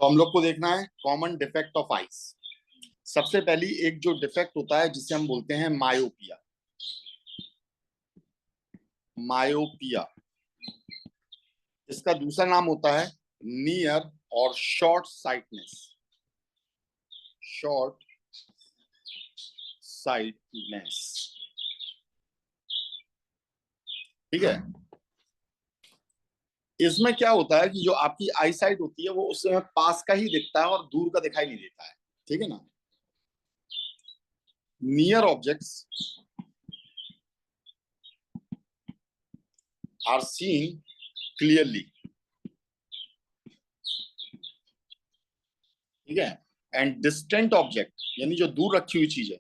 तो हम लोग को देखना है कॉमन डिफेक्ट ऑफ आइज। सबसे पहली एक जो डिफेक्ट होता है जिसे हम बोलते हैं मायोपिया। मायोपिया, इसका दूसरा नाम होता है नियर और शॉर्ट साइटनेस। शॉर्ट साइटनेस, ठीक है। इसमें क्या होता है कि जो आपकी आई साइट होती है वो उस समय पास का ही दिखता है और दूर का दिखाई नहीं देता है, ठीक है ना। Near objects are seen clearly, ठीक है। एंड डिस्टेंट ऑब्जेक्ट यानी जो दूर रखी हुई चीज है,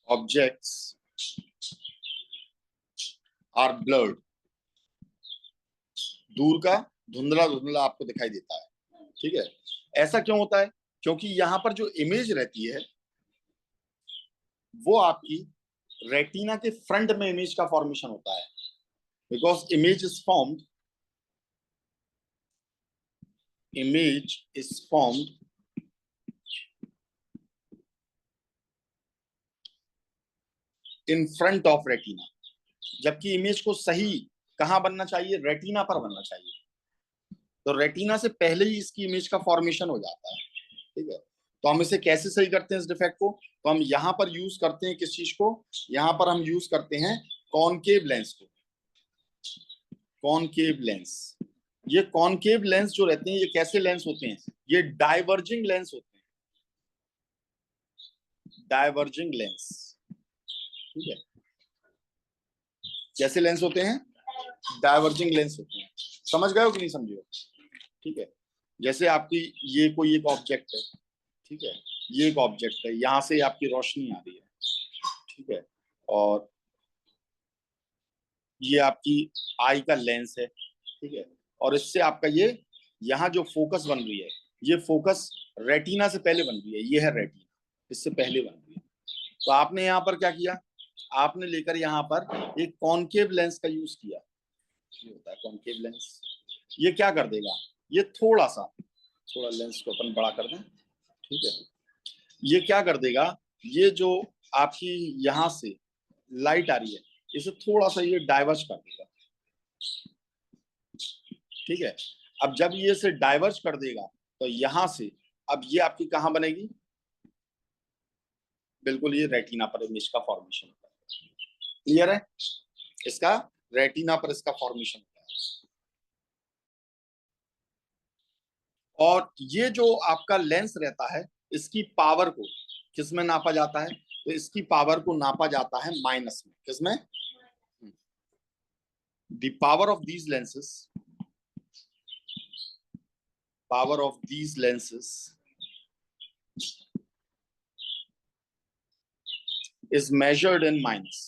ऑब्जेक्ट्स आर ब्लर्ड, दूर का धुंधला धुंधला आपको दिखाई देता है, ठीक है। ऐसा क्यों होता है? क्योंकि यहां पर जो इमेज रहती है वो आपकी रेटिना के फ्रंट में इमेज का फॉर्मेशन होता है। Because image is formed in front of retina, जबकि इमेज को सही कहां बनना चाहिए? रेटिना पर बनना चाहिए। तो रेटिना से पहले ही इसकी इमेज का फॉर्मेशन हो जाता है, ठीक है। तो हम इसे कैसे सही करते हैं इस डिफेक्ट को? तो हम यहां पर यूज करते हैं किस चीज को? यहां पर हम यूज करते हैं कॉनकेव लेंस को। कॉनकेव लेंस, ये कॉनकेव लेंस जो रहते हैं ये कैसे लेंस होते हैं? ये डाइवर्जिंग लेंस होते हैं। डाइवर्जिंग लेंस, ठीक है। कैसे लेंस होते हैं? डाइवर्जिंग लेंस होते हैं। समझ गए हो कि नहीं समझे हो? ठीक है। जैसे आपकी ये कोई एक ऑब्जेक्ट है, ठीक है। ये एक ऑब्जेक्ट है, यहां से आपकी रोशनी आ रही है, ठीक है। और ये आपकी आई का लेंस है, ठीक है। और इससे आपका ये यहाँ जो फोकस बन रही है, ये फोकस रेटिना से पहले बन रही है। ये है रेटिना, इससे पहले बन रही है। तो आपने यहाँ पर क्या किया? आपने लेकर यहाँ पर एक कॉनकेव लेंस का यूज किया। ये होता है कॉनकेव लेंस। ये क्या कर देगा? ये थोड़ा लेंस को अपन बड़ा कर दें, ठीक है। ये क्या कर देगा? ये जो आपकी यहां से लाइट आ रही है इसे थोड़ा सा ये डाइवर्ज कर देगा, ठीक है। अब जब ये इसे डाइवर्ज कर देगा तो यहां से अब ये आपकी कहां बनेगी? बिल्कुल ये रेटिना पर इमेज का फॉर्मेशन होता है। क्लियर है? इसका रेटिना पर इसका फॉर्मेशन होता है। और ये जो आपका लेंस रहता है इसकी पावर को किस में नापा जाता है? तो इसकी पावर को नापा जाता है माइनस में। किसमें? The power of these lenses, power of these lenses is measured in minus.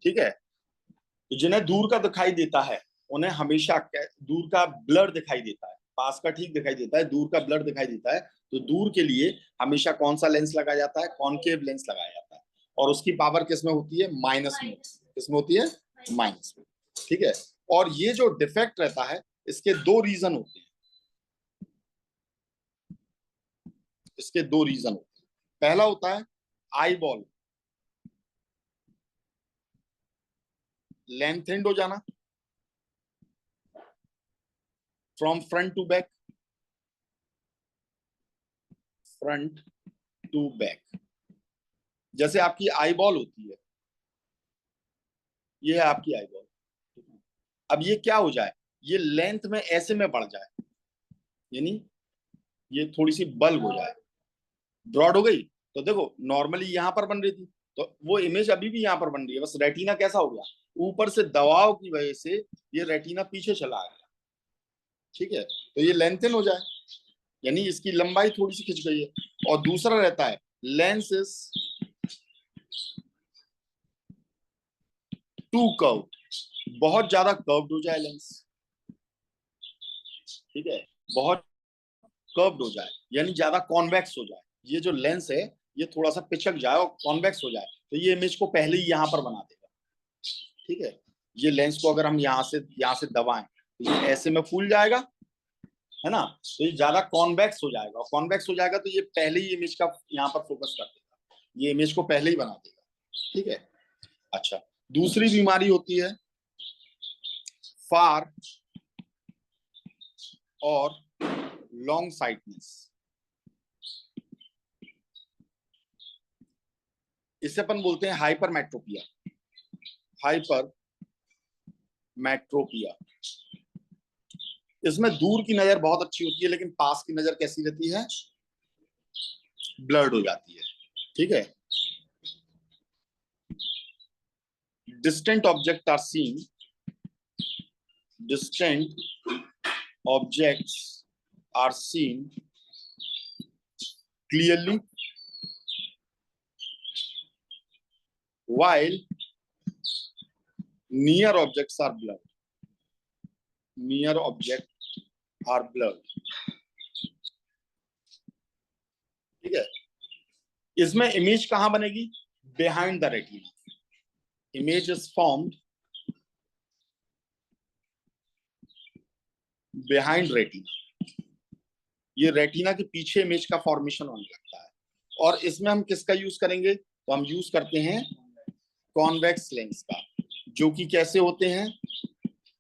ठीक है। तो जिन्हें दूर का दिखाई देता है उन्हें हमेशा दूर का ब्लर दिखाई देता है। पास का ठीक दिखाई देता है, दूर का ब्लर दिखाई देता है। तो दूर के लिए हमेशा कौन सा लेंस लगाया जाता है? कॉनकेव लेंस लगाया जाता है। और उसकी पावर किसमें होती है? माइनस में। किसमें होती है? माइनस में, ठीक है। और ये जो डिफेक्ट रहता है इसके दो रीजन होते हैं। इसके दो रीजन होते हैं। पहला होता है आई बॉल लेंथेंड हो जाना from front to back, front to back. जैसे आपकी आई बॉल होती है, ये है आपकी आई बॉल। अब ये क्या हो जाए? ये लेंथ में ऐसे में बढ़ जाए, यानी ये थोड़ी सी बल्ब हो जाए, ब्रॉड हो गई। तो देखो नॉर्मली यहां पर बन रही थी तो वो इमेज अभी भी यहां पर बन रही है, बस रेटिना कैसा हो गया? ऊपर से दबाव की वजह से ये रेटिना पीछे चला गया, ठीक है। तो ये लेंथन हो जाए यानी इसकी लंबाई थोड़ी सी खिंच गई है। और दूसरा रहता है लेंस इज टू कर्व, बहुत ज्यादा कर्व्ड हो जाए लेंस, ठीक है। बहुत कर्व्ड हो जाए यानी ज्यादा कॉन्वेक्स हो जाए। ये जो लेंस है ये थोड़ा सा पिचक जाए और कॉन्वेक्स हो जाए। तो ये इमेज को पहले ही यहाँ पर बना देगा। ठीक है, ये लेंस को अगर हम यहाँ से दबाएं तो ये ऐसे में फूल जाएगा, है ना, तो ये ज्यादा कॉन्वेक्स हो जाएगा, और कॉन्वेक्स हो जाएगा तो ये पहले ही इमेज का यहाँ पर फोकस कर देगा, ये इमेज को पहले ही बना देगा। ठीक है, अच्छा, दूसरी बीमारी होती है फार और लॉन्ग साइटनेस। इसे अपन बोलते हैं हाइपरमेट्रोपिया। हाइपरमेट्रोपिया, इसमें दूर की नजर बहुत अच्छी होती है, लेकिन पास की नजर कैसी रहती है, ब्लर्ड हो जाती है। ठीक है, distant object are seen, distant objects are seen clearly while near objects are blurred. Near objects are blurred. ठीक है, इसमें इमेज कहां बनेगी, behind the retina. Image is formed behind retina. ये रेटिना के पीछे इमेज का फॉर्मेशन होने लगता है, और इसमें हम किसका यूज करेंगे, तो हम यूज करते हैं कॉन्वेक्स लेंस का, जो कि कैसे होते हैं,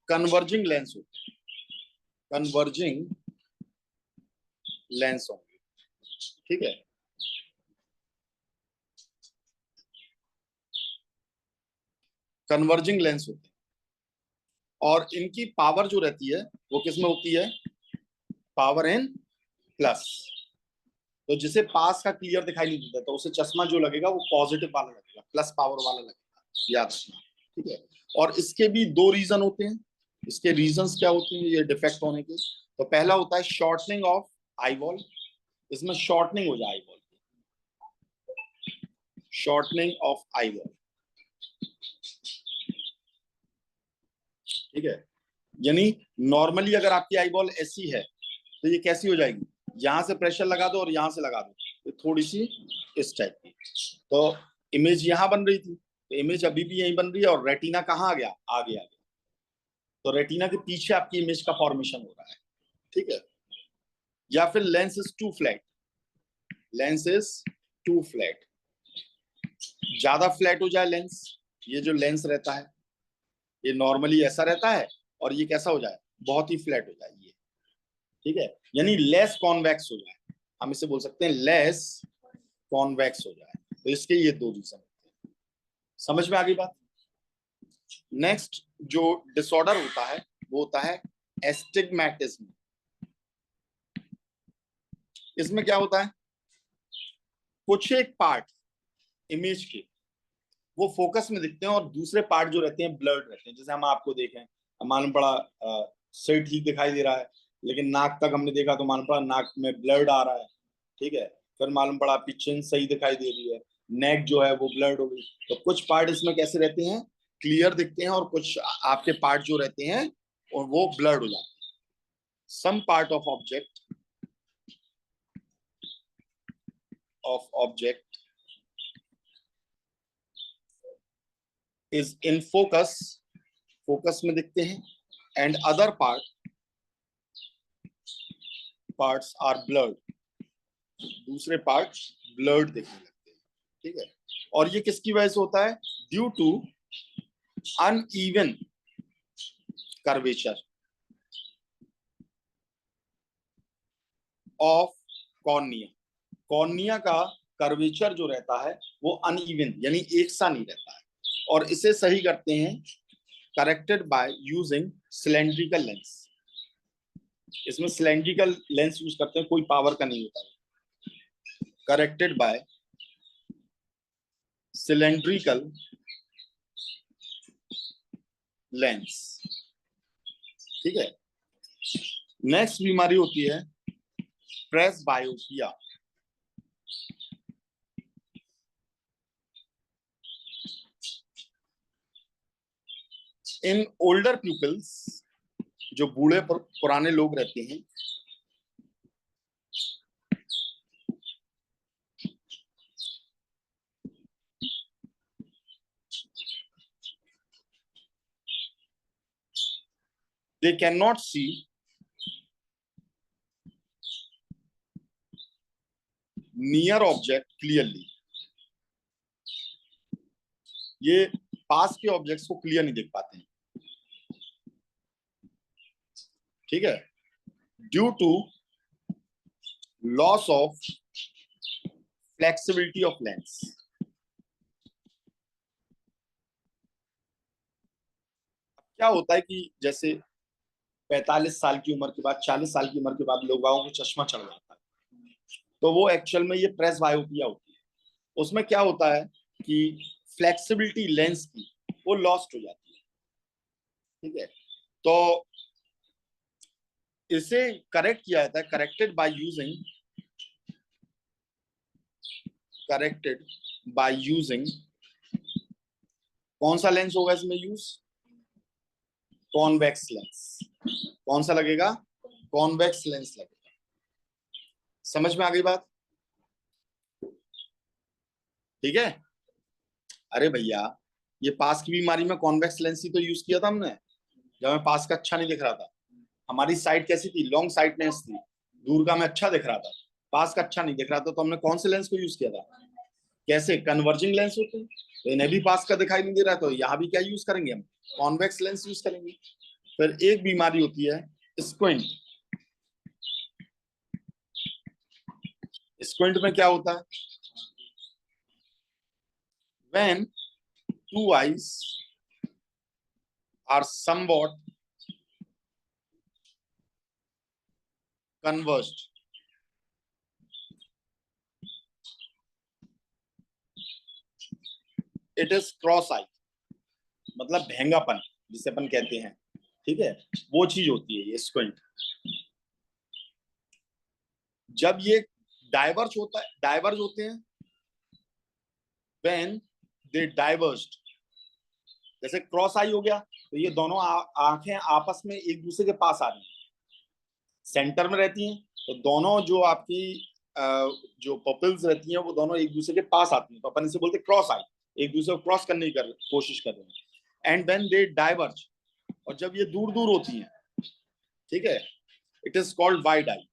कन्वर्जिंग लेंस होते हैं, कन्वर्जिंग लेंस होंगे। ठीक है, कन्वर्जिंग लेंस होते हैं, और इनकी पावर जो रहती है वो किस में होती है, पावर इन प्लस। तो जिसे पास का क्लियर दिखाई नहीं देता तो उसे चश्मा जो लगेगा वो पॉजिटिव वाला लगेगा, प्लस पावर वाला लगेगा, याद रखना। ठीक है, और इसके भी दो रीजन होते हैं। इसके रीजंस क्या होते हैं ये डिफेक्ट होने के, तो पहला होता है शॉर्टनिंग ऑफ आई बॉल। इसमें शॉर्टनिंग हो जाए eye ball, shortening of eye ball. ठीक है, यानी नॉर्मली अगर आपकी आई बॉल ऐसी है तो ये कैसी हो जाएगी, यहां से प्रेशर लगा दो और यहां से लगा दो तो थोड़ी सी इस टाइप की, तो इमेज यहां बन रही थी, तो इमेज अभी भी यहीं बन रही है, और रेटिना कहाँ आ गया, आगे आ गया, तो रेटिना के पीछे आपकी इमेज का फॉर्मेशन हो रहा है। ठीक है, या फिर lens is too flat, lens is too flat, ज्यादा फ्लैट हो जाए लेंस, ये जो लेंस रहता है ये नॉर्मली ऐसा रहता है, और ये कैसा हो जाए, बहुत ही फ्लैट हो जाए ये। ठीक है, यानी लेस कॉन्वेक्स हो जाए, हम इसे बोल सकते हैं लेस कॉन्वेक्स हो जाए। तो इसके ये दो रीजन होते हैं। समझ में आ गई बात। नेक्स्ट जो डिसऑर्डर होता है वो होता है एस्टिग्मैटिज्म। इसमें क्या होता है, कुछ एक पार्ट इमेज के वो फोकस में दिखते हैं, और दूसरे पार्ट जो रहते हैं ब्लर्ड रहते हैं। जैसे हम आपको देखें, मालूम पड़ा सही ठीक दिखाई दे रहा है, लेकिन नाक तक हमने देखा तो मालूम पड़ा नाक में ब्लड आ रहा है। ठीक है, फिर मालूम पड़ा आपकी चिन सही दिखाई दे रही है, नेक जो है वो ब्लड हो गई। तो कुछ पार्ट इसमें कैसे रहते हैं, क्लियर दिखते हैं, और कुछ आपके पार्ट जो रहते हैं और वो ब्लड हो जाते हैं। Some part of object is in focus, focus में दिखते हैं, and other parts are blurred, दूसरे पार्ट ब्लर्ड दिखने लगते हैं। ठीक है, और ये किसकी वजह से होता है, due to uneven curvature of cornea. Cornea का कर्वेचर जो रहता है वो अनइवन यानी एक सा नहीं रहता है, और इसे सही करते हैं corrected by using cylindrical lens. इसमें सिलेंड्रिकल लेंस यूज करते हैं, कोई पावर का नहीं होता है। Corrected bye cylindrical lens. ठीक है, नेक्स्ट बीमारी होती है प्रेसबायोपिया। इन ओल्डर पीपल्स, जो बूढ़े पुराने लोग रहते हैं, they can not see near object clearly, ये पास के ऑब्जेक्ट्स को क्लियर नहीं देख पाते हैं, ठीक है, due to loss of flexibility of lens. क्या होता है कि जैसे 45 साल की उम्र के बाद, 40 साल की उम्र के बाद लोगों को चश्मा चढ़ जाता है, तो वो एक्चुअल में ये प्रेस बायोपिया होती है। उसमें क्या होता है कि फ्लेक्सिबिलिटी लेंस की वो लॉस्ट हो जाती है, ठीक है। तो इसे करेक्ट किया जाता है, करेक्टेड बाय यूजिंग कौन सा लेंस होगा इसमें यूज? Convex lens. कौन सा लगेगा? कॉन्वेक्स लेंस लगेगा। समझ में आ गई बात? ठीक है। अरे भैया, ये पास की बीमारी में कॉन्वेक्स लेंस ही तो यूज किया था हमने, जब हमें पास का अच्छा नहीं दिख रहा था। हमारी साइट कैसी थी? लॉन्ग साइटनेस थी, दूर का में अच्छा दिख रहा था, पास का अच्छा नहीं दिख रहा था, तो हमने कौन से लेंस को यूज किया था? कैसे? कन्वर्जिंग लेंस होते हैं, तो इन्हें भी पास का दिखाई नहीं दे रहा, तो यहाँ भी क्या यूज करेंगे हम? कॉन्वेक्स लेंस यूज करेंगे। फिर एक बीमारी होती है स्क्विंट। स्क्विंट में क्या होता है? When two eyes are somewhat converged, it is cross eye, मतलब भेंगापन जिसे अपन कहते हैं, ठीक है, वो चीज होती है ये स्क्विंट। जब ये डाइवर्ज होते हैं, व्हेन दे डाइवर्ज्ड, जैसे क्रॉस आई हो गया, तो ये दोनों आंखें आपस में एक दूसरे के पास आ रही हैं, सेंटर में रहती हैं, तो दोनों जो आपकी जो पपिल्स रहती हैं वो दोनों एक दूसरे के पास आती हैं, तो अपन इसे बोलते हैं क्रॉस आई, एक दूसरे को क्रॉस करने की कोशिश कर रहे हैं। एंड व्हेन दे डाइवर्ज, और जब ये दूर दूर होती हैं, ठीक है, it is called wide eye,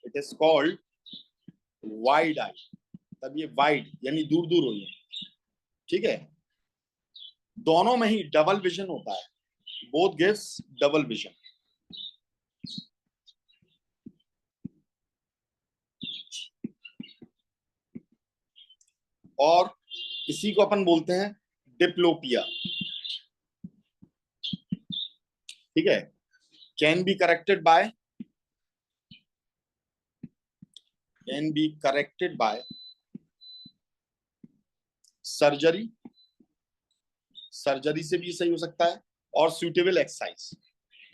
it is called wide eye. तब ये वाइड यानी दूर दूर हुई है, ठीक है। दोनों में ही डबल विजन होता है, बोथ गिव्स डबल विजन। और इसी को अपन बोलते हैं डिप्लोपिया, ठीक है। Can be corrected bye surgery, surgery से भी सही हो सकता है, और सुटेबल एक्सरसाइज,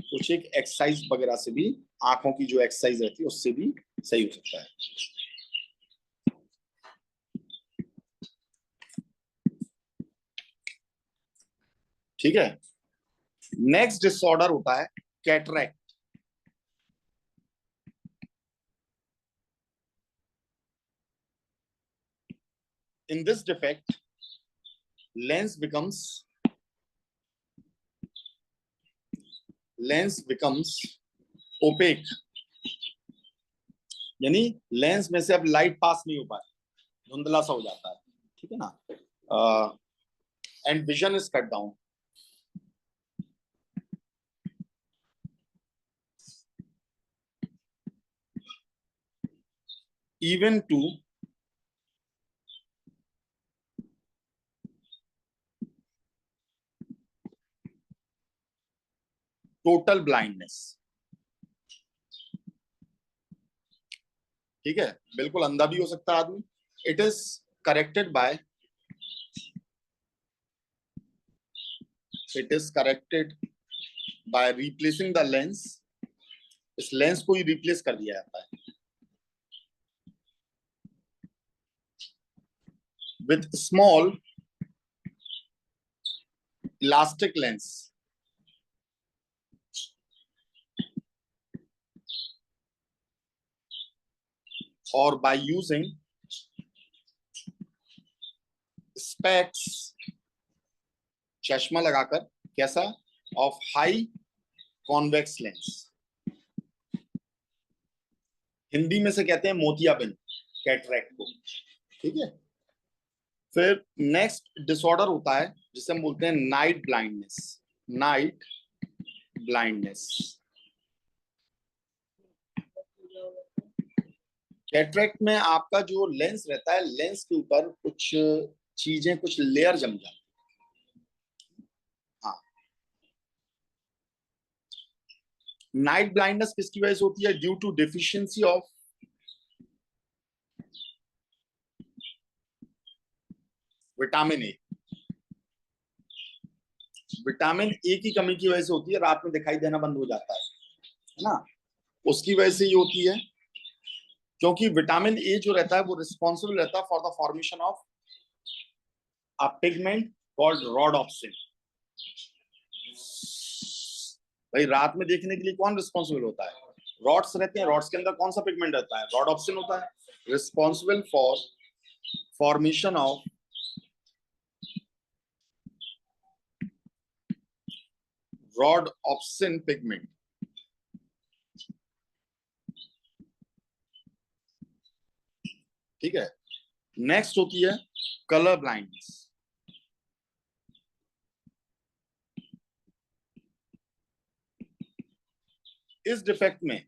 कुछ एक एक्सरसाइज वगैरह से भी, आंखों की जो एक्सरसाइज रहती है उससे भी सही हो सकता है। ठीक है। नेक्स्ट डिसऑर्डर होता है cataract. In this defect lens becomes opaque, यानी लेंस में से अब लाइट पास नहीं हो पाती, धुंधला सा हो जाता है, ठीक है ना। And vision is cut down. Even to total blindness, ठीक है, बिल्कुल अंधा भी हो सकता है आदमी। It is corrected by replacing the lens, इस लेंस को ही रिप्लेस कर दिया जाता है विथ स्मॉल इलास्टिक लेंस, और बाय यूजिंग स्पेक्स, चश्मा लगाकर। कैसा? Of high convex lens, Hindi में से कहते हैं मोतियाबिंद, कैटरैक्ट को। ठीक है। फिर नेक्स्ट डिसऑर्डर होता है जिसे हम बोलते हैं night blindness. Night blindness, cataract में आपका जो लेंस रहता है, लेंस के ऊपर कुछ चीजें, कुछ लेयर जम जाती है। हाँ, नाइट ब्लाइंडनेस किसकी वजह से होती है? Due to deficiency of vitamin A. Vitamin A की कमी की वजह से होती है, रात में दिखाई देना बंद हो जाता है ना, उसकी वजह से ये होती है। क्योंकि विटामिन ए जो रहता है वो रिस्पॉन्सिबल रहता है for the formation of a pigment called rhodopsin. भाई रात में देखने के लिए कौन रिस्पॉन्सिबल होता है? रॉड्स रहते हैं, रॉड्स के अंदर कौन सा पिगमेंट रहता है? रॉडॉप्सिन होता है, responsible for formation of rhodopsin pigment. ठीक है। नेक्स्ट होती है कलर ब्लाइंडनेस। इस डिफेक्ट में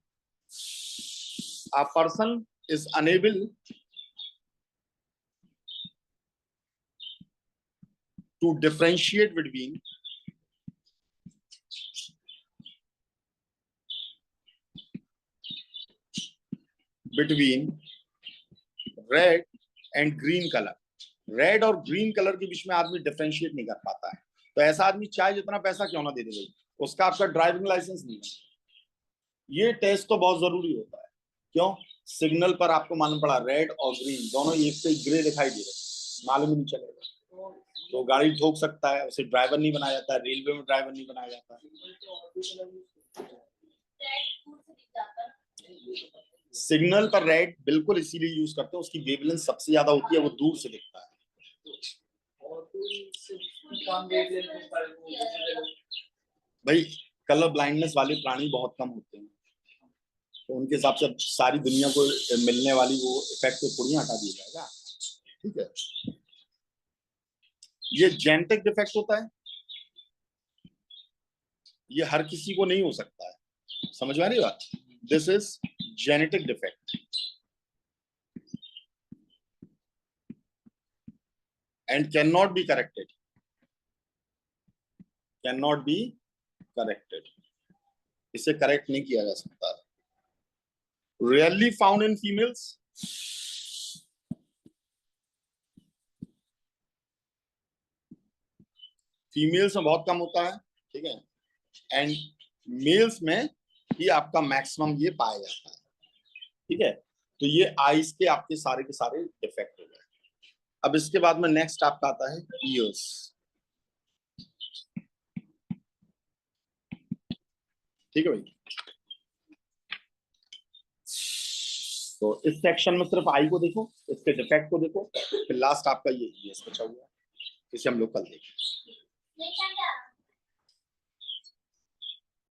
a person is unable to differentiate between red and green colour. Red और ग्रीन कलर के बीच में आदमी डिफरेंशिएट नहीं कर पाता है। तो ऐसा आदमी चाहे जितना पैसा क्यों ना दे दे भाई, उसका आपका ड्राइविंग लाइसेंस नहीं है। ये टेस्ट तो बहुत जरूरी होता है। क्यों? सिग्नल पर आपको मालूम पड़ा रेड और ग्रीन दोनों एक से ग्रे दिखाई दे रहे, मालूम ही नहीं चलेगा, तो गाड़ी ठोक सकता है, उसे ड्राइवर नहीं बनाया जाता है, रेलवे में ड्राइवर नहीं बनाया जाता है। सिग्नल पर रेड बिल्कुल इसीलिए यूज करते हैं, उसकी वेवलेंथ सबसे ज्यादा होती है, वो दूर से दिखता है। भाई कलर ब्लाइंडनेस वाले प्राणी बहुत कम होते हैं, तो उनके हिसाब से सारी दुनिया को मिलने वाली वो इफेक्ट को थोड़ी हटा दिया जाएगा। ठीक है। ये जेनेटिक डिफेक्ट होता है, ये हर किसी को नहीं हो सकता है, समझ में आ रही बात? This is genetic defect and can not be corrected, can not be corrected, इसे करेक्ट नहीं किया जा सकता। Rarely found in females, females में बहुत कम होता है। ठीक है। एंड मेल्स में ही आपका मैक्सिमम ये पाया जाता है। ठीक है। तो ये आईज के आपके सारे के सारे डिफेक्ट हो गए। अब इसके बाद में नेक्स्ट आपका आता है ईयर्स। ठीक है भाई। तो इस सेक्शन में सिर्फ आई को देखो, इसके डिफेक्ट को देखो, फिर लास्ट आपका ये ईयर्स बचा हुआ है, इसे हम लोग कल देखेंगे।